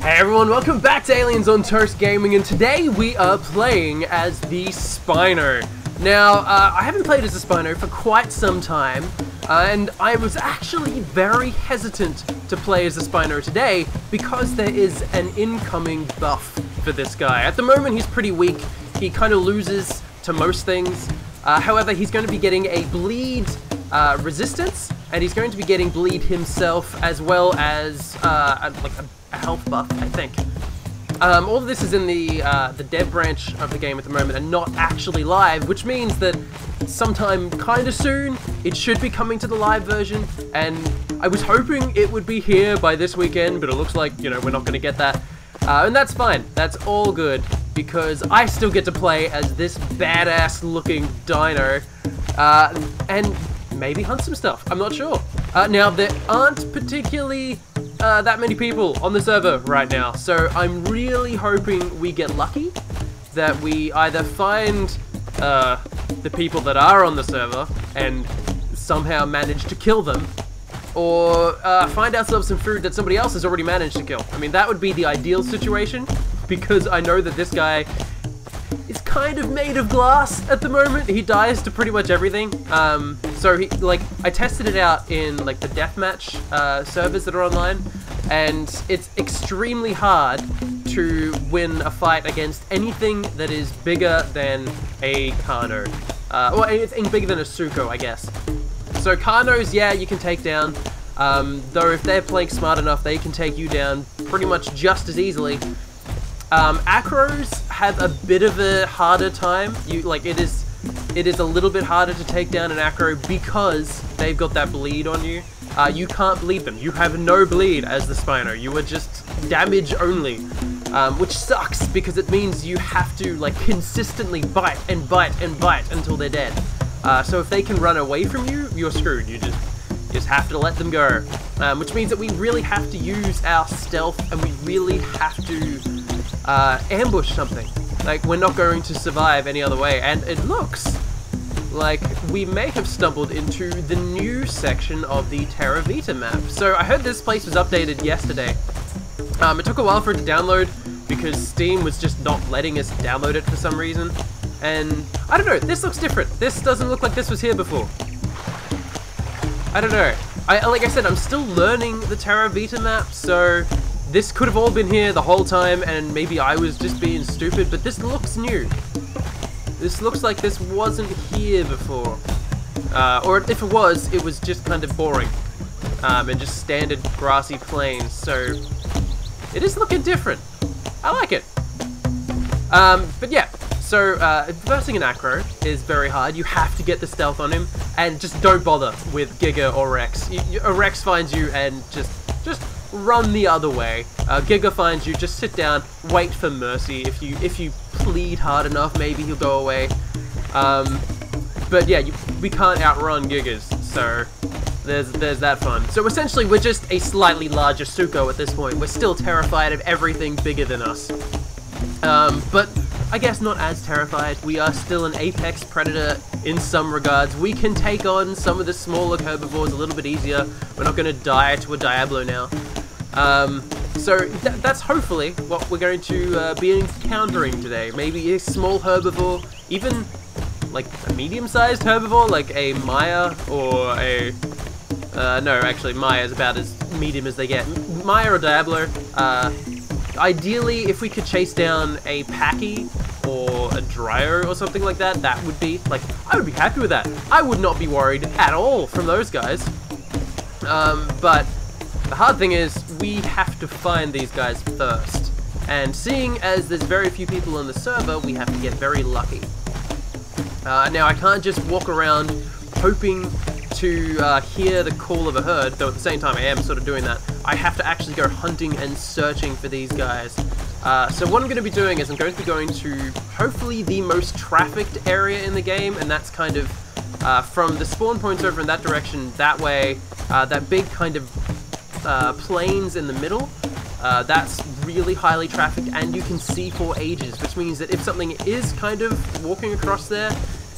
Hey everyone, welcome back to Aliens on Toast Gaming, and today we are playing as the Spino. Now, I haven't played as the Spino for quite some time, and I was actually very hesitant to play as the Spino today because there is an incoming buff for this guy. At the moment, he's pretty weak. He kind of loses to most things. However, he's going to be getting a bleed resistance, and he's going to be getting bleed himself, as well as a health buff, I think. All of this is in the dev branch of the game at the moment and not actually live, which means that sometime kind of soon it should be coming to the live version, and I was hoping it would be here by this weekend, but it looks like, you know, we're not going to get that. And that's fine. That's all good, because I still get to play as this badass looking dino, and maybe hunt some stuff. I'm not sure. Now, there aren't particularly that many people on the server right now, so I'm really hoping we get lucky, that we either find the people that are on the server and somehow manage to kill them, or find ourselves some food that somebody else has already managed to kill. I mean, that would be the ideal situation, because I know that this guy is kind of made of glass at the moment. He dies to pretty much everything. So he, I tested it out in like the deathmatch servers that are online, and it's extremely hard to win a fight against anything that is bigger than a Kano, or anything bigger than a Suko, I guess. So Kanos, yeah, you can take down, though if they're playing smart enough, they can take you down pretty much just as easily. Acros have a bit of a harder time. It is a little bit harder to take down an acro because they've got that bleed on you. You can't bleed them. You have no bleed as the Spino. You are just damage only, which sucks because it means you have to consistently bite and bite and bite until they're dead. So if they can run away from you, you're screwed. You just have to let them go, which means that we really have to use our stealth, and we really have to ambush something. Like, we're not going to survive any other way, and it looks like we may have stumbled into the new section of the Terra Vita map. So I heard this place was updated yesterday. It took a while for it to download because Steam was just not letting us download it for some reason, and I don't know, this looks different. This doesn't look like this was here before. I don't know. Like I said, I'm still learning the Terra Vita map, so this could have all been here the whole time, and maybe I was just being stupid, but this looks new. This looks like this wasn't here before. Or if it was just kind of boring. And just standard grassy plains, so it is looking different. I like it. But yeah, so versing an acro is very hard. You have to get the stealth on him, and just don't bother with Giga or Rex. Rex finds you and just run the other way. Giga finds you, just sit down, wait for mercy. If you plead hard enough, maybe he'll go away. But yeah, we can't outrun Gigas, so there's that fun. So essentially, we're just a slightly larger Suko at this point. We're still terrified of everything bigger than us. But I guess not as terrified. We are still an apex predator in some regards. We can take on some of the smaller herbivores a little bit easier. We're not going to die to a Diablo now. So that's hopefully what we're going to be encountering today. Maybe a small herbivore, even like a medium-sized herbivore, like a Maya or a... no, actually, Maya is about as medium as they get. Maya or Diablo. Ideally, if we could chase down a Paki or a Dryo or something like that, that would be, I would be happy with that. I would not be worried at all from those guys. But the hard thing is, we have to find these guys first. And seeing as there's very few people on the server, we have to get very lucky. Now, I can't just walk around hoping to hear the call of a herd, though at the same time I am sort of doing that. I have to actually go hunting and searching for these guys. So what I'm going to be doing is I'm going to be going to hopefully the most trafficked area in the game, and that's kind of from the spawn points over in that direction, that way, that big kind of plains in the middle. That's really highly trafficked, and you can see for ages, which means that if something is kind of walking across there,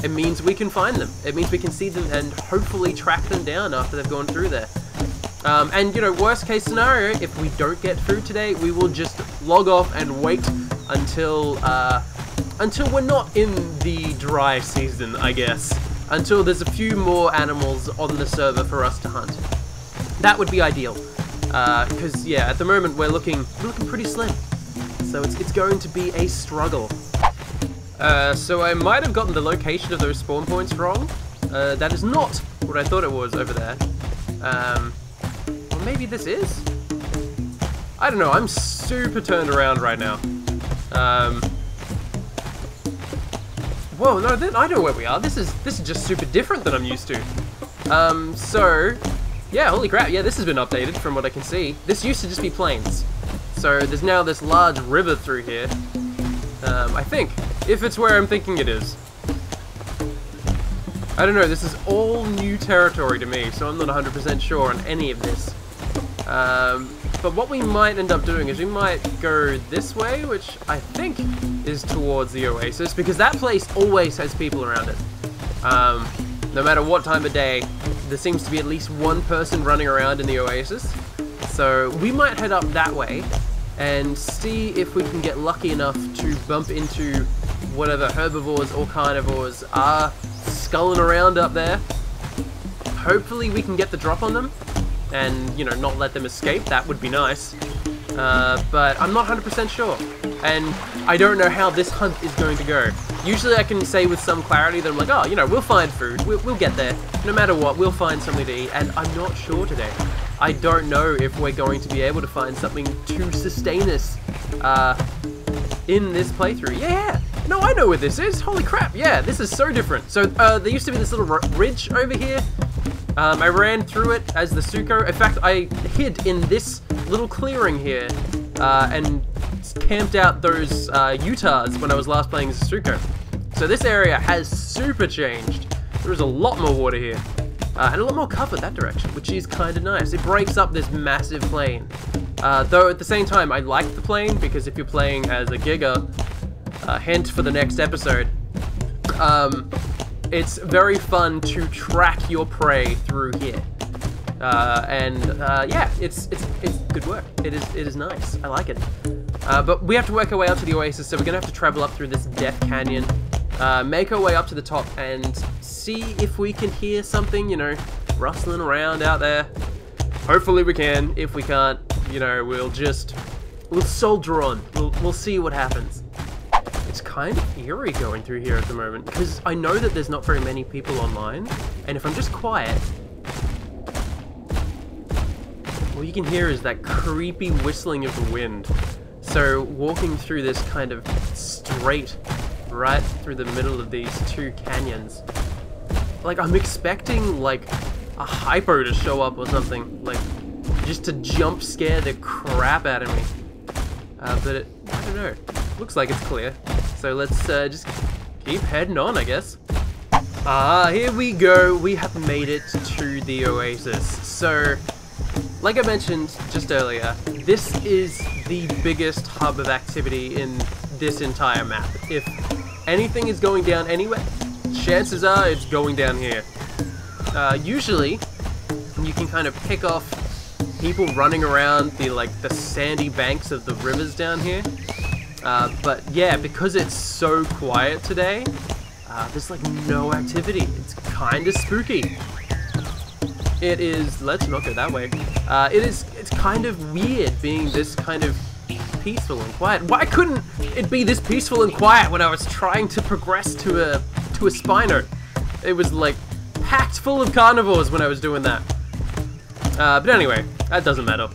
it means we can find them. It means we can see them and hopefully track them down after they've gone through there. And, you know, worst case scenario, if we don't get food today, we will just log off and wait until we're not in the dry season, I guess. Until there's a few more animals on the server for us to hunt. That would be ideal. Because, yeah, at the moment we're looking pretty slim. So it's going to be a struggle. So I might have gotten the location of those spawn points wrong. That is not what I thought it was over there. Or maybe this is? I don't know, I'm super turned around right now. Whoa, no, I know where we are. This is just super different than I'm used to. So, yeah, holy crap, yeah, this has been updated from what I can see. This used to just be plains. So there's now this large river through here. I think, if it's where I'm thinking it is. I don't know, this is all new territory to me, so I'm not 100% sure on any of this. But what we might end up doing is we might go this way, which I think is towards the oasis, because that place always has people around it. No matter what time of day, there seems to be at least one person running around in the oasis. So we might head up that way and see if we can get lucky enough to bump into whatever herbivores or carnivores are sculling around up there. Hopefully we can get the drop on them and, you know, not let them escape. That would be nice. But I'm not 100% sure. And I don't know how this hunt is going to go. Usually I can say with some clarity that I'm like, oh, you know, we'll find food. We'll get there. No matter what, we'll find something to eat. And I'm not sure today. I don't know if we're going to be able to find something to sustain us in this playthrough. Yeah! No, I know where this is. Holy crap, yeah, this is so different. So, there used to be this little ridge over here. I ran through it as the Suko. In fact, I hid in this little clearing here and camped out those Utahs when I was last playing as a Suko. So this area has super changed. There's a lot more water here. And a lot more cover that direction, which is kind of nice. It breaks up this massive plain. Though at the same time, I like the plain, because if you're playing as a Giga, hint for the next episode, it's very fun to track your prey through here. Yeah, it's good work. It is nice. I like it. But we have to work our way up to the oasis, so we're gonna have to travel up through this death canyon, make our way up to the top, and see if we can hear something, you know, rustling around out there. Hopefully we can. If we can't, you know, we'll soldier on. We'll see what happens. It's kind of eerie going through here at the moment, because I know that there's not very many people online, and if I'm just quiet, all you can hear is that creepy whistling of the wind. So walking through this kind of straight right through the middle of these two canyons, like I'm expecting like a HYPO to show up or something, like just to jump scare the crap out of me. But I don't know. Looks like it's clear. So let's just keep heading on, I guess. Here we go. We have made it to the oasis. So, like I mentioned just earlier, this is the biggest hub of activity in this entire map. If anything is going down anywhere, chances are it's going down here. Usually, you can kind of pick off people running around the sandy banks of the rivers down here. But yeah, because it's so quiet today, there's like no activity. It's kind of spooky. It is, let's not go that way. It's kind of weird being this kind of peaceful and quiet. Why couldn't it be this peaceful and quiet when I was trying to progress to a Spino? It was like packed full of carnivores when I was doing that. But anyway, that doesn't matter.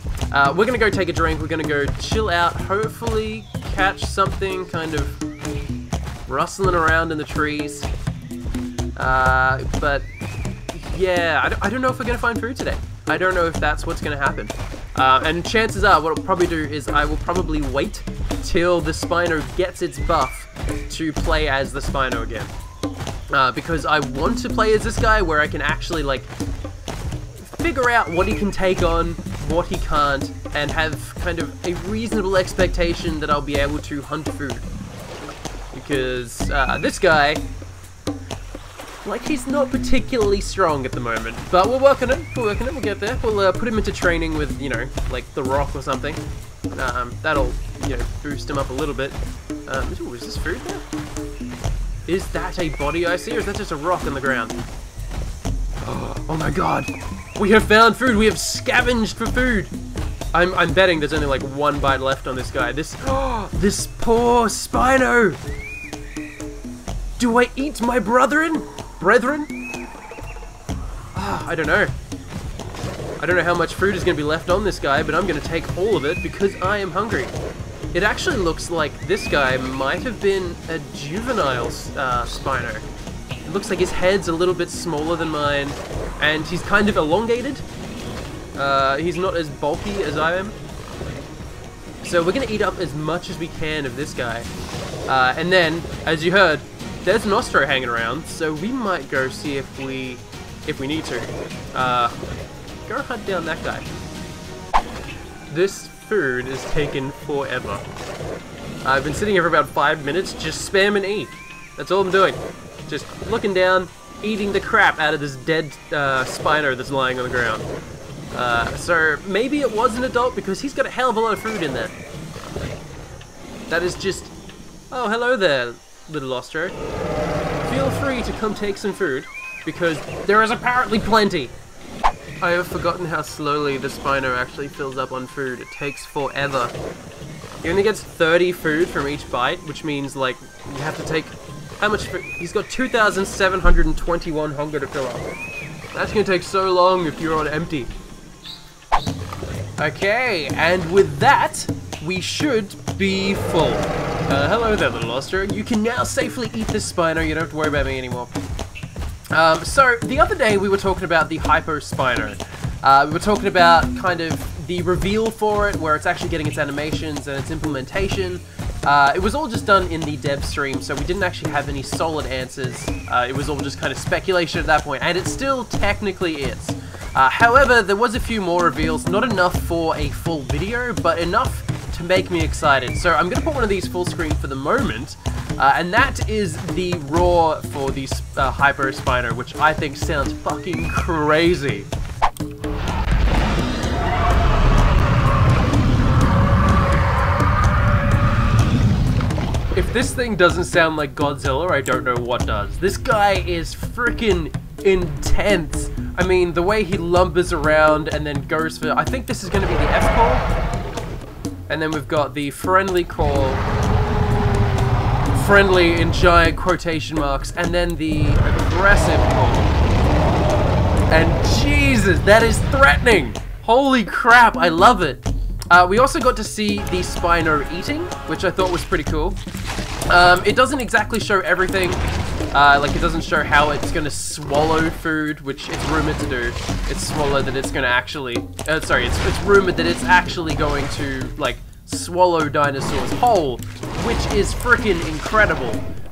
We're gonna go take a drink, we're gonna go chill out, hopefully catch something kind of rustling around in the trees. But yeah, I don't know if we're gonna find food today. I don't know if that's what's gonna happen. And chances are, what I'll probably do is I will probably wait till the Spino gets its buff to play as the Spino again. Because I want to play as this guy where I can actually like figure out what he can take on, what he can't, and have kind of a reasonable expectation that I'll be able to hunt food. Because this guy, like he's not particularly strong at the moment. But we're working it, we'll get there. We'll put him into training with, you know, like The Rock or something. That'll, you know, boost him up a little bit. Ooh, is this food there? Is that a body I see, or is that just a rock on the ground? Oh my god! We have found food! We have scavenged for food! I'm betting there's only like one bite left on this guy. This poor Spino! Do I eat my brethren? I don't know. I don't know how much food is going to be left on this guy, but I'm going to take all of it because I am hungry. It actually looks like this guy might have been a juvenile Spino. It looks like his head's a little bit smaller than mine, and he's kind of elongated. He's not as bulky as I am. So we're going to eat up as much as we can of this guy. And then, as you heard, there's an Ostro hanging around, so we might go see if we need to. Go hunt down that guy. This food is taken forever. I've been sitting here for about 5 minutes, just spam and eat. That's all I'm doing. Just looking down, eating the crap out of this dead Spino that's lying on the ground. So maybe it was an adult because he's got a hell of a lot of food in there. That is just... Oh, hello there, little Ostro. Feel free to come take some food, because there is apparently plenty. I have forgotten how slowly the Spino actually fills up on food. It takes forever. He only gets 30 food from each bite, which means, like, you have to take... How much food? He's got 2,721 hunger to fill up. That's gonna take so long if you're on empty. Okay, and with that, we should be full. Hello there, little Ostro. You can now safely eat this Spino. You don't have to worry about me anymore. So, the other day we were talking about the HYPO SPINO. We were talking about kind of the reveal for it, where it's actually getting its animations and its implementation. It was all just done in the dev stream, so we didn't actually have any solid answers. It was all just kind of speculation at that point, and it still technically is. However, there was a few more reveals, not enough for a full video, but enough to make me excited. So I'm going to put one of these full screen for the moment, and that is the raw for the HYPO SPINO, which I think sounds fucking crazy. If this thing doesn't sound like Godzilla, I don't know what does. This guy is freaking intense. I mean, the way he lumbers around and then goes for... I think this is going to be the F call. And then we've got the friendly call. Friendly in giant quotation marks. And then the aggressive call. And Jesus, that is threatening. Holy crap, I love it. We also got to see the Spino eating, which I thought was pretty cool. It doesn't exactly show everything. Like, it doesn't show how it's going to swallow food, which it's rumored to do. It's swallowed that it's going to actually... sorry, it's rumored that it's actually going to, like, swallow dinosaurs whole, which is freaking incredible.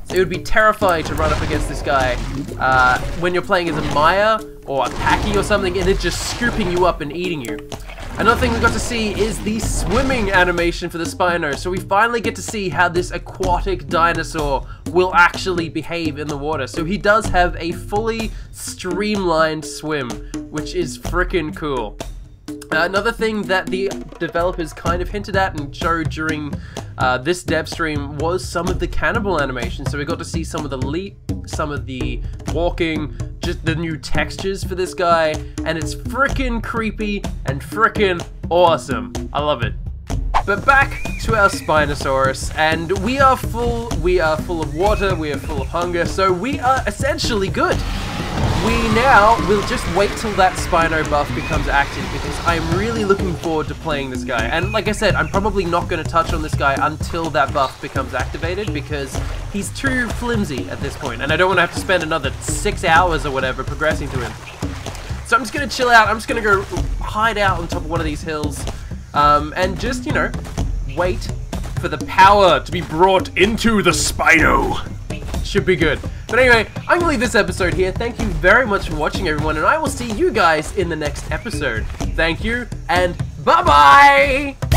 It would be terrifying to run up against this guy when you're playing as a Maya or a Paki or something, and it's just scooping you up and eating you. Another thing we got to see is the swimming animation for the Spino. So we finally get to see how this aquatic dinosaur will actually behave in the water. So he does have a fully streamlined swim, which is freaking cool. Another thing that the developers kind of hinted at and showed during this dev stream was some of the cannibal animation. So we got to see some of the leap, some of the walking, just the new textures for this guy, and it's freaking creepy and freaking awesome. I love it. But back to our Spinosaurus, and we are full of water, we are full of hunger, so we are essentially good. We now will just wait till that Spino buff becomes active, because I'm really looking forward to playing this guy. And like I said, I'm probably not going to touch on this guy until that buff becomes activated, because he's too flimsy at this point, and I don't want to have to spend another 6 hours or whatever progressing to him. So I'm just going to chill out, I'm just going to go hide out on top of one of these hills, and just, you know, wait for the power to be brought into the Spino. Should be good. But anyway, I'm going to leave this episode here. Thank you very much for watching, everyone, and I will see you guys in the next episode. Thank you, and bye-bye!